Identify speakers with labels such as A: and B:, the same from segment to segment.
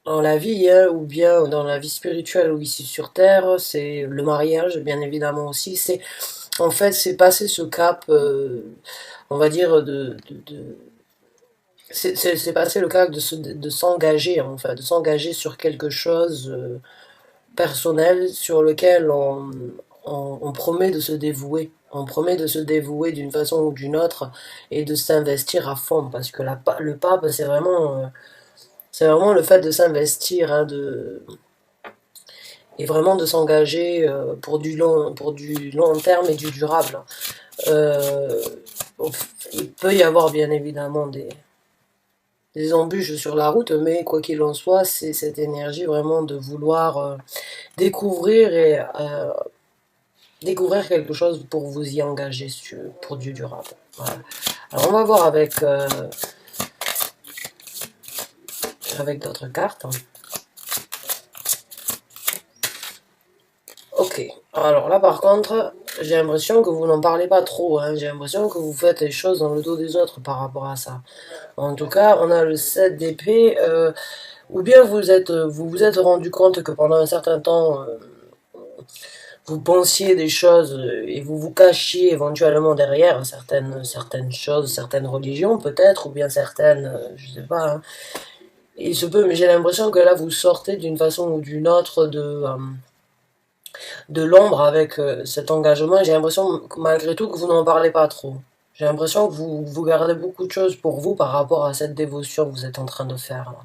A: dans la vie, hein, ou bien dans la vie spirituelle ou ici sur Terre, c'est le mariage, bien évidemment aussi. C'est en fait, c'est passer ce cap, on va dire, c'est passer le cap de s'engager, en fait, de s'engager sur quelque chose personnel sur lequel on promet de se dévouer. On promet de se dévouer d'une façon ou d'une autre et de s'investir à fond parce que le pape, c'est vraiment le fait de s'investir, hein, et vraiment de s'engager pour du long terme et du durable. Euh, il peut y avoir bien évidemment des embûches sur la route, mais quoi qu'il en soit, c'est cette énergie vraiment de vouloir découvrir découvrir quelque chose pour vous y engager pour du durable. Voilà. Alors on va voir avec d'autres cartes. Ok, alors là par contre, j'ai l'impression que vous n'en parlez pas trop, hein. J'ai l'impression que vous faites les choses dans le dos des autres par rapport à ça. En tout cas, on a le 7 d'épée, ou bien vous vous êtes rendu compte que pendant un certain temps, vous pensiez des choses et vous vous cachiez éventuellement derrière certaines choses, certaines religions peut-être, ou bien certaines, je sais pas, hein. Il se peut, mais j'ai l'impression que là vous sortez d'une façon ou d'une autre de l'ombre avec cet engagement. J'ai l'impression malgré tout que vous n'en parlez pas trop. J'ai l'impression que vous gardez beaucoup de choses pour vous par rapport à cette dévotion que vous êtes en train de faire là.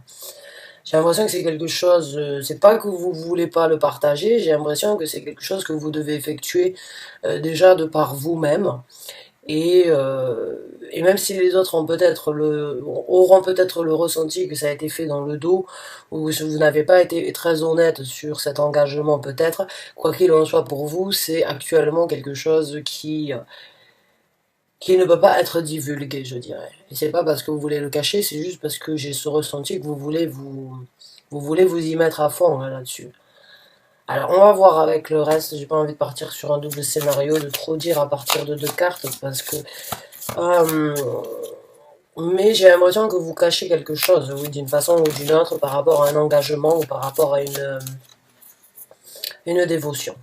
A: J'ai l'impression que c'est quelque chose, c'est pas que vous voulez pas le partager, j'ai l'impression que c'est quelque chose que vous devez effectuer déjà de par vous-même. Et, euh, et même si les autres auront peut-être le ressenti que ça a été fait dans le dos, ou que vous n'avez pas été très honnête sur cet engagement peut-être, quoi qu'il en soit pour vous, c'est actuellement quelque chose qui ne peut pas être divulgué, je dirais. Et c'est pas parce que vous voulez le cacher, c'est juste parce que j'ai ce ressenti que vous voulez vous y mettre à fond hein, là-dessus. Alors on va voir avec le reste, j'ai pas envie de partir sur un double scénario, de trop dire à partir de deux cartes, parce que euh, mais j'ai l'impression que vous cachez quelque chose, oui, d'une façon ou d'une autre, par rapport à un engagement ou par rapport à une dévotion.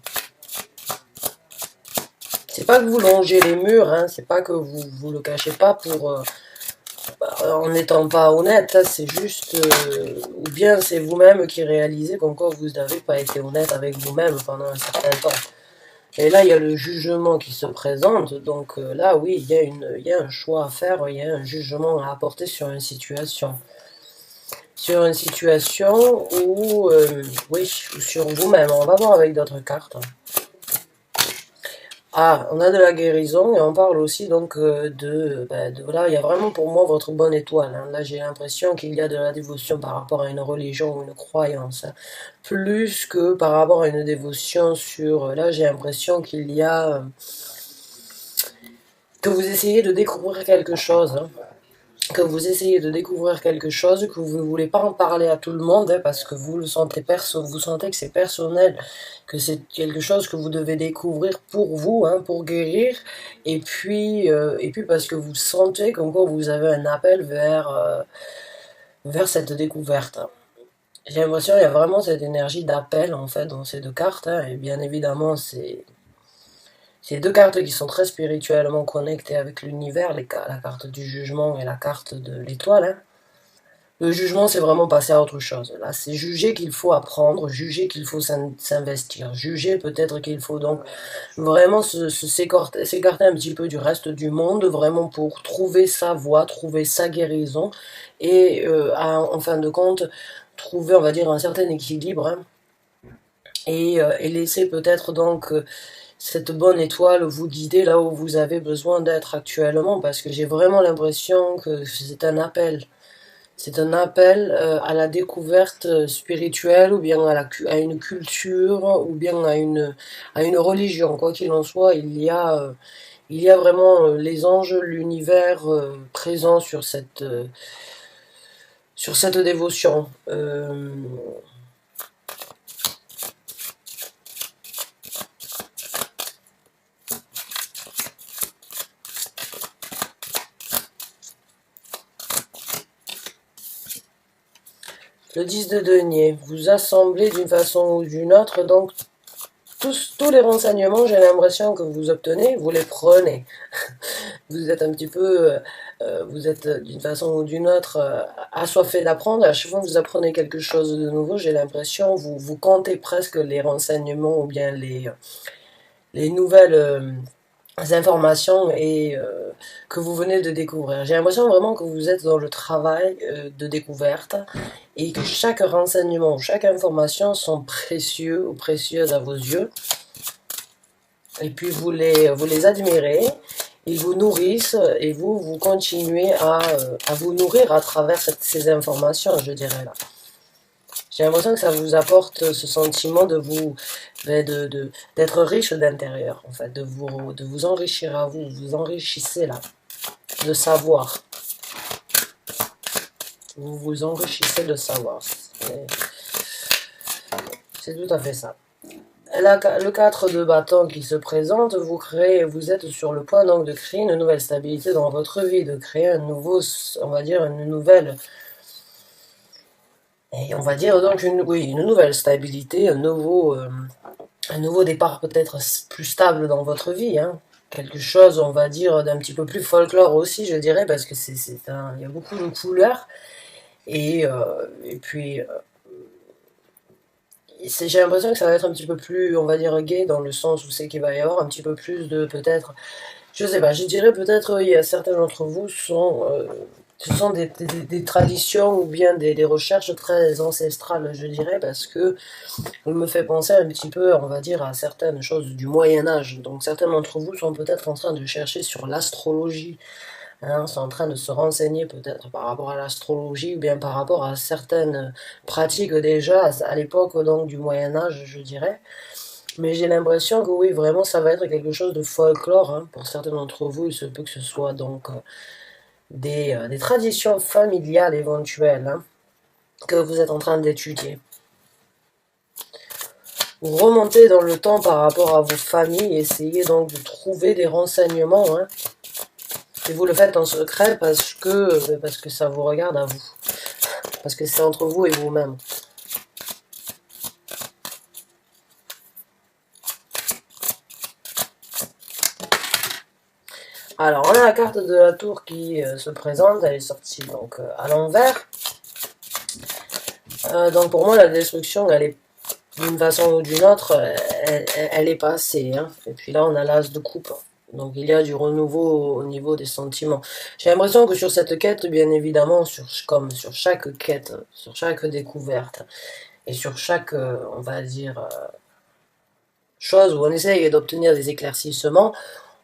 A: C'est pas que vous longez les murs, hein, c'est pas que vous le cachez pas en n'étant pas honnête, hein, c'est juste, ou bien c'est vous-même qui réalisez comme quoi vous n'avez pas été honnête avec vous-même pendant un certain temps. Et là, il y a le jugement qui se présente, donc là, oui, il y a un choix à faire, il y a un jugement à apporter sur une situation. Sur une situation où, oui, sur vous-même. On va voir avec d'autres cartes. Ah, on a de la guérison et on parle aussi donc voilà, il y a vraiment pour moi votre bonne étoile, hein. Là, j'ai l'impression qu'il y a de la dévotion par rapport à une religion ou une croyance, hein. Plus que par rapport à une dévotion sur. Là, j'ai l'impression qu'il y a que vous essayez de découvrir quelque chose, hein. Que vous essayez de découvrir quelque chose, que vous ne voulez pas en parler à tout le monde, hein, parce que vous le sentez vous sentez que c'est personnel, que c'est quelque chose que vous devez découvrir pour vous, hein, pour guérir, et puis parce que vous sentez comme quoi vous avez un appel vers cette découverte. J'ai l'impression qu'il y a vraiment cette énergie d'appel en fait dans ces deux cartes, hein, et bien évidemment c'est deux cartes qui sont très spirituellement connectées avec l'univers, la carte du jugement et la carte de l'étoile, hein. Le jugement, c'est vraiment passer à autre chose. Là, c'est juger qu'il faut apprendre, juger qu'il faut s'investir, juger peut-être qu'il faut donc vraiment s'écarter un petit peu du reste du monde, vraiment pour trouver sa voie, trouver sa guérison, et en fin de compte, trouver, on va dire, un certain équilibre, hein, et laisser peut-être donc cette bonne étoile vous guider là où vous avez besoin d'être actuellement, parce que j'ai vraiment l'impression que c'est un appel. C'est un appel à la découverte spirituelle ou bien à une culture ou bien à une religion. Quoi qu'il en soit, il y a vraiment les anges, l'univers présent sur cette dévotion. Le 10 de denier, vous assemblez d'une façon ou d'une autre, donc tous les renseignements, j'ai l'impression que vous obtenez, vous les prenez. Vous êtes un petit peu, vous êtes d'une façon ou d'une autre assoiffé d'apprendre. À chaque fois que vous apprenez quelque chose de nouveau, j'ai l'impression, vous comptez presque les renseignements ou bien les nouvelles informations que vous venez de découvrir. J'ai l'impression vraiment que vous êtes dans le travail de découverte et que chaque renseignement, chaque information sont précieux ou précieuses à vos yeux. Et puis vous les admirez, ils vous nourrissent et vous continuez à vous nourrir à travers ces informations, je dirais là. J'ai l'impression que ça vous apporte ce sentiment de vous, d'être riche d'intérieur, en fait, de vous enrichir à vous, vous enrichissez là, de savoir. Vous vous enrichissez de savoir. C'est tout à fait ça. Le 4 de bâton qui se présente, vous êtes sur le point donc de créer une nouvelle stabilité dans votre vie, de créer un nouveau, on va dire une nouvelle, et on va dire donc une nouvelle stabilité, un nouveau départ peut-être plus stable dans votre vie, hein. Quelque chose, on va dire, d'un petit peu plus folklore aussi, je dirais, parce que il y a beaucoup de couleurs, et puis j'ai l'impression que ça va être un petit peu plus, on va dire, gay, dans le sens où c'est qu'il va y avoir un petit peu plus de, peut-être, je sais pas, je dirais peut-être, il y a certains d'entre vous ce sont des traditions ou bien des recherches très ancestrales, je dirais, parce que on me fait penser un petit peu, on va dire, à certaines choses du Moyen-Âge. Donc certains d'entre vous sont peut-être en train de chercher sur l'astrologie, hein, sont en train de se renseigner peut-être par rapport à l'astrologie ou bien par rapport à certaines pratiques déjà à l'époque donc du Moyen-Âge, je dirais. Mais j'ai l'impression que oui, vraiment, ça va être quelque chose de folklore, hein. Pour certains d'entre vous, il se peut que ce soit donc des traditions familiales éventuelles, hein, que vous êtes en train d'étudier. Vous remontez dans le temps par rapport à vos familles, essayez donc de trouver des renseignements, hein, et vous le faites en secret parce que ça vous regarde à vous, parce que c'est entre vous et vous-même. Alors, on a la carte de la tour qui se présente, elle est sortie donc à l'envers. Donc pour moi, la destruction, elle est d'une façon ou d'une autre, elle est passée, hein. Et puis là, on a l'as de coupe. Donc il y a du renouveau au niveau des sentiments. J'ai l'impression que sur cette quête, bien évidemment, comme sur chaque quête, sur chaque découverte, et sur chaque, on va dire, chose où on essaye d'obtenir des éclaircissements,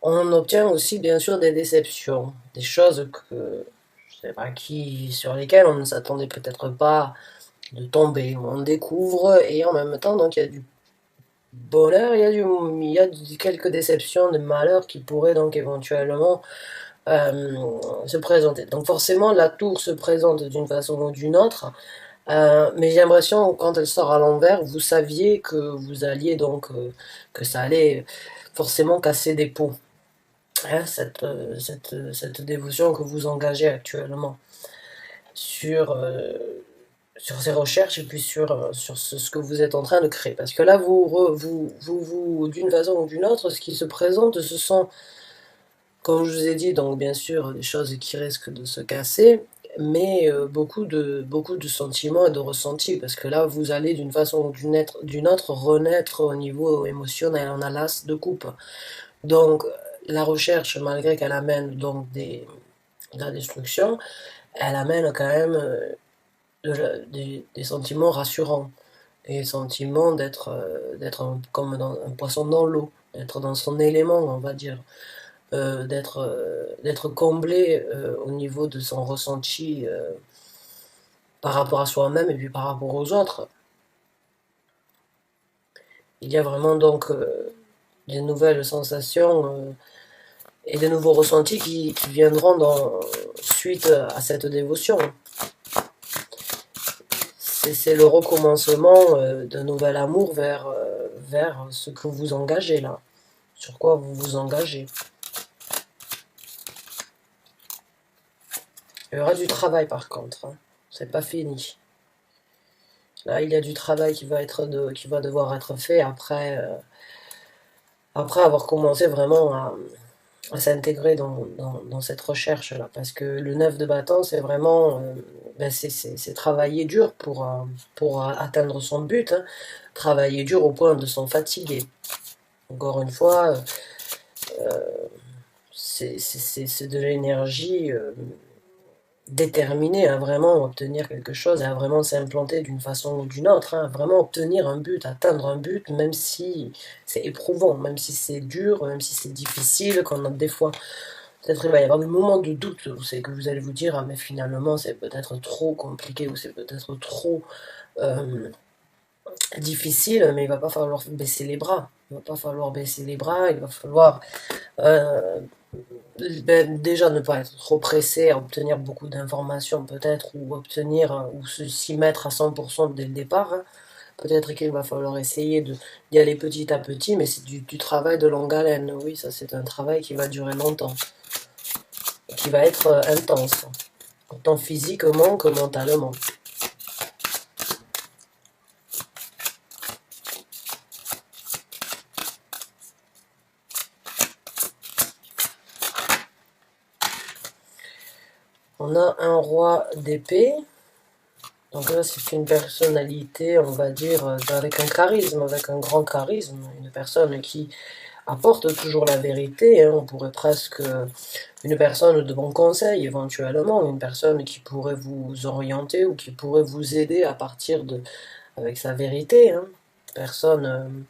A: on obtient aussi bien sûr des déceptions, des choses que, je sais pas sur lesquelles on ne s'attendait peut-être pas de tomber, où on découvre, et en même temps, donc il y a du bonheur, il y a quelques déceptions, des malheurs qui pourraient donc éventuellement se présenter. Donc forcément, la tour se présente d'une façon ou d'une autre, mais j'ai l'impression quand elle sort à l'envers, vous saviez que vous alliez donc que ça allait forcément casser des pots, hein, cette dévotion que vous engagez actuellement sur sur ces recherches et puis sur ce que vous êtes en train de créer. Parce que là, d'une façon ou d'une autre, ce qui se présente, ce sont, comme je vous ai dit, donc bien sûr, des choses qui risquent de se casser, mais beaucoup de sentiments et de ressentis, parce que là, vous allez d'une façon ou d'une autre renaître au niveau émotionnel, on a l'as de coupe. Donc, la recherche, malgré qu'elle amène donc de la destruction, elle amène quand même des sentiments rassurants, des sentiments comme un poisson dans l'eau, d'être dans son élément, on va dire, d'être comblé au niveau de son ressenti par rapport à soi-même et puis par rapport aux autres. Il y a vraiment donc des nouvelles sensations et de nouveaux ressentis qui viendront suite à cette dévotion. C'est le recommencement d'un nouvel amour vers ce que vous engagez là, sur quoi vous vous engagez. Il y aura du travail par contre, hein. C'est pas fini. Là, il y a du travail qui va devoir être fait après avoir commencé vraiment à s'intégrer dans cette recherche-là. Parce que le 9 de bâton, c'est vraiment ben c'est travailler dur pour atteindre son but, hein. Travailler dur au point de s'en fatiguer. Encore une fois, c'est de l'énergie déterminée à vraiment obtenir quelque chose et à vraiment s'implanter d'une façon ou d'une autre, hein, à vraiment obtenir un but, atteindre un but, même si c'est éprouvant, même si c'est dur, même si c'est difficile, qu'on a des fois, peut-être il va y avoir des moments de doute où c'est que vous allez vous dire, ah mais finalement c'est peut-être trop compliqué ou c'est peut-être trop difficile, mais il va pas falloir baisser les bras. Il va pas falloir baisser les bras, il va falloir euh, ben, déjà ne pas être trop pressé à obtenir beaucoup d'informations peut-être ou obtenir ou s'y mettre à 100% dès le départ, hein. Peut-être qu'il va falloir essayer d'y aller petit à petit, mais c'est du travail de longue haleine. Oui, ça c'est un travail qui va durer longtemps, qui va être intense, tant physiquement que mentalement. On a un roi d'épée. Donc là, c'est une personnalité, on va dire, avec un charisme, avec un grand charisme. Une personne qui apporte toujours la vérité, hein. On pourrait presque... une personne de bon conseil, éventuellement. Une personne qui pourrait vous orienter ou qui pourrait vous aider à partir de... avec sa vérité, hein. Personne...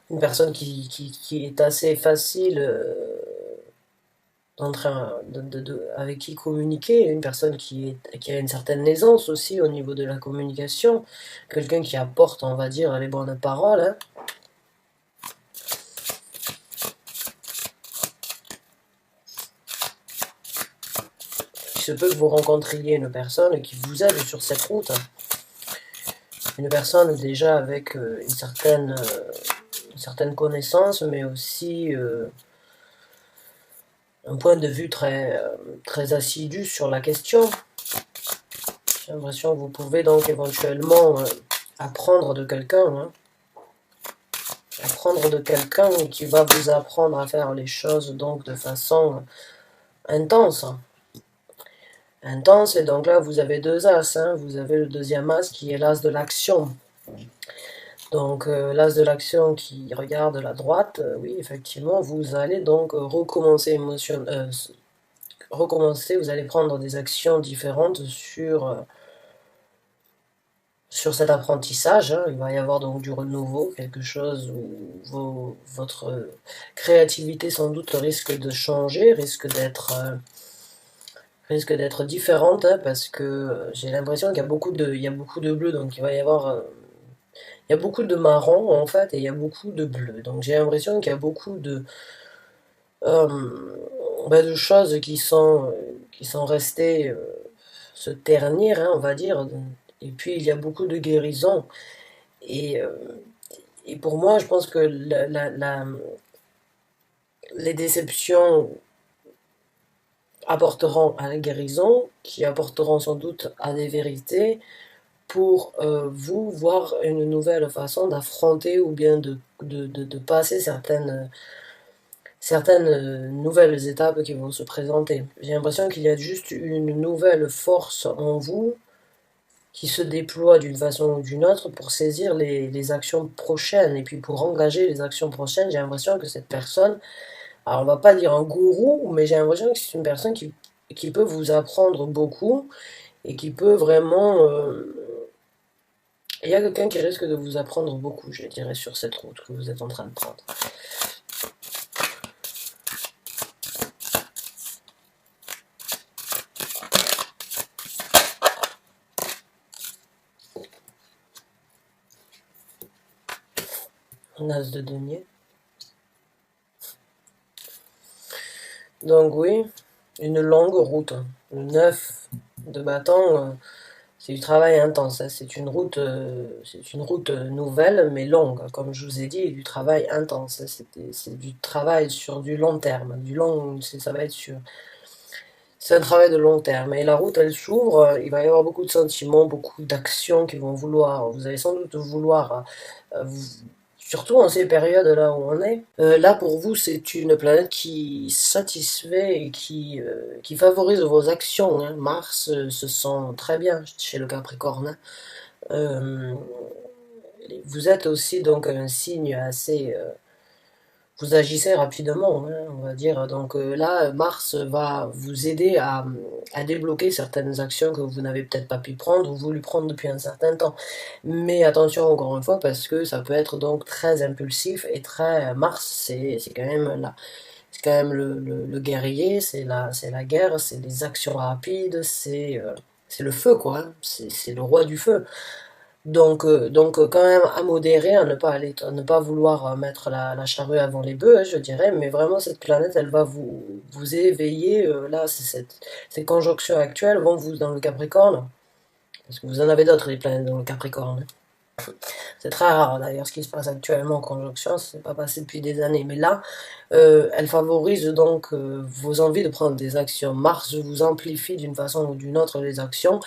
A: une personne qui est assez facile avec qui communiquer, une personne qui a une certaine aisance aussi au niveau de la communication, quelqu'un qui apporte, on va dire, les bonnes paroles, hein. Il se peut que vous rencontriez une personne qui vous aide sur cette route, hein. Une personne déjà avec une certaine connaissance, mais aussi un point de vue très assidu sur la question. J'ai l'impression que vous pouvez donc éventuellement apprendre de quelqu'un, hein. Apprendre de quelqu'un qui va vous apprendre à faire les choses donc de façon intense. Intense, et donc là vous avez deux as, hein. Vous avez le deuxième as qui est l'as de l'action. Donc l'as de l'action qui regarde la droite, oui effectivement vous allez donc recommencer recommencer, vous allez prendre des actions différentes sur cet apprentissage, hein. Il va y avoir donc du renouveau, quelque chose où votre créativité sans doute risque de changer, risque d'être différente, hein, parce que j'ai l'impression qu'il y a il y a beaucoup de bleu, donc il va y avoir il y a beaucoup de marron en fait et il y a beaucoup de bleu. Donc j'ai l'impression qu'il y a beaucoup euh, de choses qui sont restées se ternir, hein, on va dire. Et puis il y a beaucoup de guérison. Et, euh, et pour moi, je pense que les déceptions apporteront à la guérison, qui apporteront sans doute à des vérités, pour vous voir une nouvelle façon d'affronter ou bien de passer certaines nouvelles étapes qui vont se présenter. J'ai l'impression qu'il y a juste une nouvelle force en vous qui se déploie d'une façon ou d'une autre pour saisir les actions prochaines. Et puis pour engager les actions prochaines, j'ai l'impression que cette personne, alors on va pas dire un gourou, mais j'ai l'impression que c'est une personne qui peut vous apprendre beaucoup et qui peut vraiment... il y a quelqu'un qui risque de vous apprendre beaucoup, je dirais, sur cette route que vous êtes en train de prendre. Un as de denier. Donc oui, une longue route. Le 9 de bâton, c'est du travail intense, hein. C'est une route nouvelle mais longue. Comme je vous ai dit, du travail intense. C'est du travail sur du long terme. Ça va être C'est un travail de long terme. Et la route, elle s'ouvre, il va y avoir beaucoup de sentiments, beaucoup d'actions qui vont vouloir. Vous allez sans doute vouloir, surtout en ces périodes-là où on est. Là, pour vous, c'est une planète qui satisfait et qui favorise vos actions, hein. Mars se sent très bien chez le Capricorne, hein. Euh, Vous êtes aussi donc un signe assez vous agissez rapidement, hein, on va dire. Donc là, Mars va vous aider à débloquer certaines actions que vous n'avez peut-être pas pu prendre ou voulu prendre depuis un certain temps. Mais attention encore une fois, parce que ça peut être donc très impulsif et très... Mars, c'est quand même là. C'est quand même le guerrier, c'est la guerre, c'est les actions rapides, c'est le feu, quoi, hein. C'est le roi du feu. Donc quand même à modérer, à ne pas vouloir mettre la charrue avant les bœufs, hein, je dirais, mais vraiment cette planète, elle va vous éveiller, là, ces conjonctions actuelles vont vous dans le Capricorne, parce que vous en avez d'autres, les planètes dans le Capricorne. C'est très rare d'ailleurs ce qui se passe actuellement en conjonction, c'est pas passé depuis des années, mais là, elle favorise donc vos envies de prendre des actions. Mars vous amplifie d'une façon ou d'une autre les actions,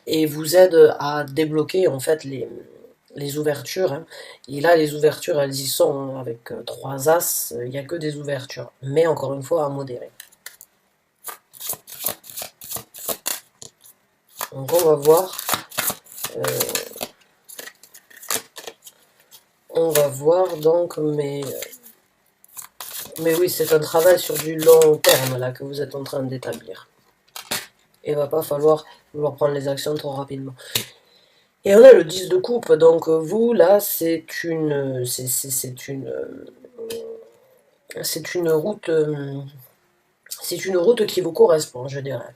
A: et vous aide à débloquer en fait les ouvertures, hein. Et là, les ouvertures, elles y sont, hein, avec trois as, il n'y a que des ouvertures. Mais encore une fois, à modérer. Donc euh, on va voir donc, mais oui, c'est un travail sur du long terme là que vous êtes en train d'établir. Il ne va pas falloir vouloir prendre les actions trop rapidement. Et on a le 10 de coupe, donc vous là, c'est une route. C'est une route qui vous correspond, je dirais.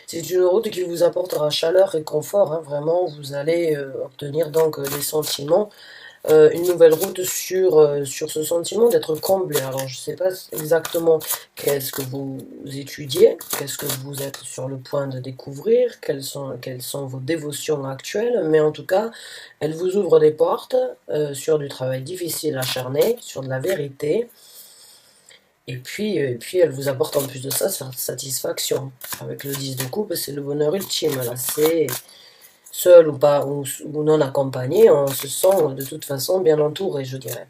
A: C'est une route qui vous apportera chaleur et confort, hein, vraiment, vous allez obtenir donc des sentiments, une nouvelle route sur ce sentiment d'être comblé. Alors je ne sais pas exactement qu'est-ce que vous étudiez, qu'est-ce que vous êtes sur le point de découvrir, quelles sont vos dévotions actuelles, mais en tout cas, elle vous ouvre des portes sur du travail difficile acharné, sur de la vérité. Et puis, elle vous apporte en plus de ça satisfaction. Avec le 10 de coupe, c'est le bonheur ultime. Là, c'est seul ou pas, ou non accompagné, on se sent de toute façon bien entouré, je dirais.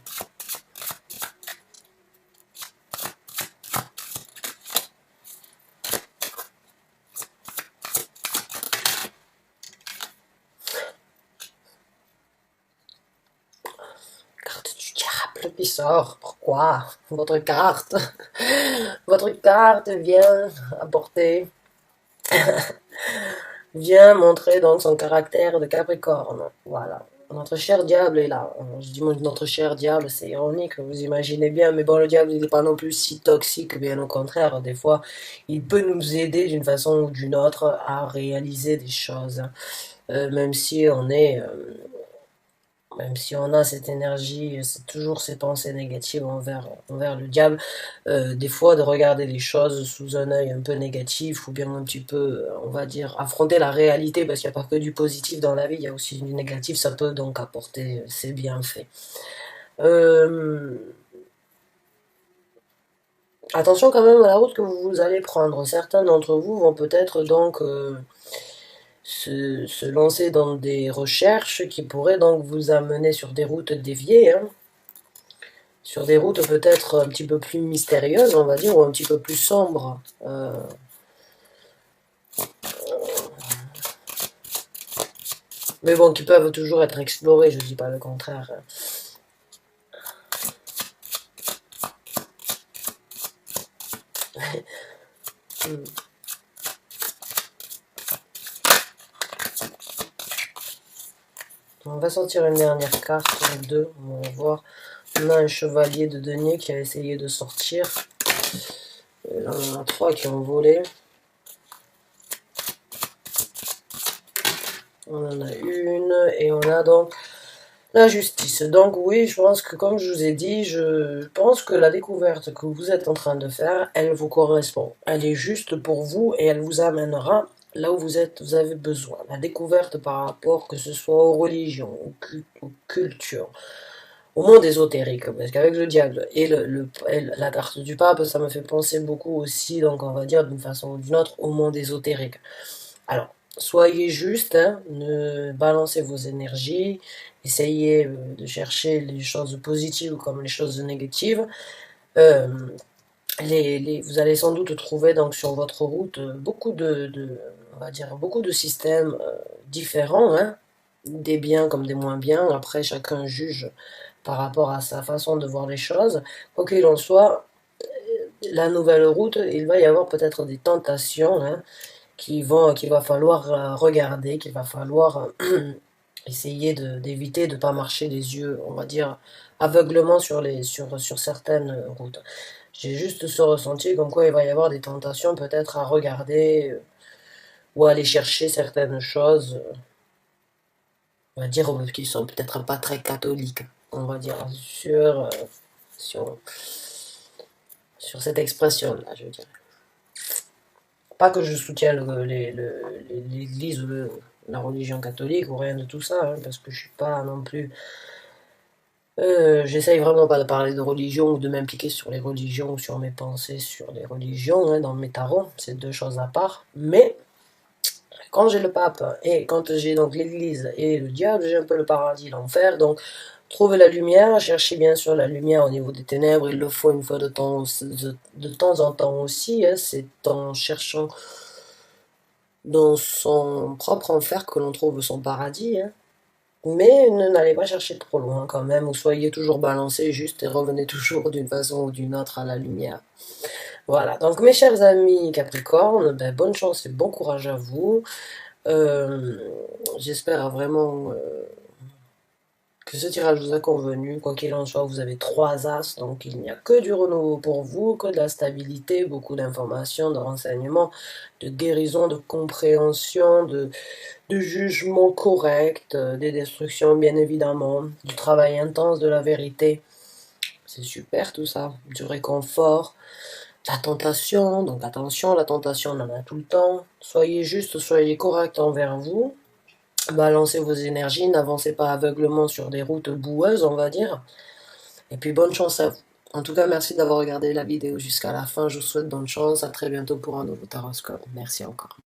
A: Carte du diable qui sort. Pourquoi? Votre carte. Votre carte vient montrer donc son caractère de Capricorne. Voilà. Notre cher diable est là. Je dis notre cher diable, c'est ironique, vous imaginez bien, mais bon, le diable, il n'est pas non plus si toxique, bien au contraire. Des fois, il peut nous aider d'une façon ou d'une autre à réaliser des choses. Même si on est même si on a cette énergie, c'est toujours ces pensées négatives envers le diable, des fois de regarder les choses sous un œil un peu négatif, ou bien un petit peu, on va dire, affronter la réalité, parce qu'il n'y a pas que du positif dans la vie, il y a aussi du négatif, ça peut donc apporter ses bienfaits. Euh, Attention quand même à la route que vous allez prendre. Certains d'entre vous vont peut-être donc se lancer dans des recherches qui pourraient donc vous amener sur des routes déviées, hein. Sur des routes peut-être un petit peu plus mystérieuses, on va dire, ou un petit peu plus sombres. Mais bon, qui peuvent toujours être explorées, je ne dis pas le contraire. On va sortir une dernière carte, deux, on va voir. On a un chevalier de denier qui a essayé de sortir. Là, on en a trois qui ont volé. On en a une, et on a donc la justice. Donc oui, je pense que comme je vous ai dit, je pense que la découverte que vous êtes en train de faire, elle vous correspond. Elle est juste pour vous et elle vous amènera là où vous avez besoin. La découverte par rapport que ce soit aux religions, aux cultures, au monde ésotérique, parce qu'avec le diable et la carte du pape, ça me fait penser beaucoup aussi, donc on va dire d'une façon ou d'une autre, au monde ésotérique. Alors, soyez juste, hein, ne balancez vos énergies, essayez de chercher les choses positives comme les choses négatives. Euh, vous allez sans doute trouver donc sur votre route beaucoup on va dire beaucoup de systèmes différents, hein, des biens comme des moins bien. Après, chacun juge par rapport à sa façon de voir les choses. Quoi qu'il en soit, la nouvelle route, il va y avoir peut-être des tentations, hein, qu'il va falloir regarder, qu'il va falloir essayer d'éviter de ne pas marcher les yeux, on va dire, aveuglement sur certaines routes. J'ai juste ce ressenti comme quoi il va y avoir des tentations peut-être à regarder ou à aller chercher certaines choses, on va dire, qui sont peut-être pas très catholiques, on va dire, sur, sur cette expression-là, je dirais. Pas que je soutiens l'Église ou la religion catholique ou rien de tout ça, hein, parce que je suis pas non plus. J'essaye vraiment pas de parler de religion ou de m'impliquer sur les religions ou sur mes pensées sur les religions, hein, dans mes tarots, c'est deux choses à part. Mais quand j'ai le pape et quand j'ai donc l'église et le diable, j'ai un peu le paradis, l'enfer. Donc, trouvez la lumière, cherchez bien sûr la lumière au niveau des ténèbres. Il le faut une fois de temps en temps aussi, hein. C'est en cherchant dans son propre enfer que l'on trouve son paradis, hein. Mais n'allez pas chercher trop loin quand même, ou soyez toujours balancé juste et revenez toujours d'une façon ou d'une autre à la lumière. Voilà, donc mes chers amis Capricorne, ben, bonne chance et bon courage à vous. Euh, J'espère vraiment que ce tirage vous a convenu. Quoi qu'il en soit, vous avez 3 as, donc il n'y a que du renouveau pour vous, que de la stabilité, beaucoup d'informations, de renseignements, de guérison, de compréhension, de jugement correct, des destructions bien évidemment, du travail intense, de la vérité. C'est super tout ça, du réconfort, la tentation, donc attention, la tentation on en a tout le temps. Soyez juste, soyez correct envers vous. Balancez vos énergies, n'avancez pas aveuglement sur des routes boueuses, on va dire. Et puis bonne chance à vous. En tout cas, merci d'avoir regardé la vidéo jusqu'à la fin. Je vous souhaite bonne chance. À très bientôt pour un nouveau taroscope. Merci encore.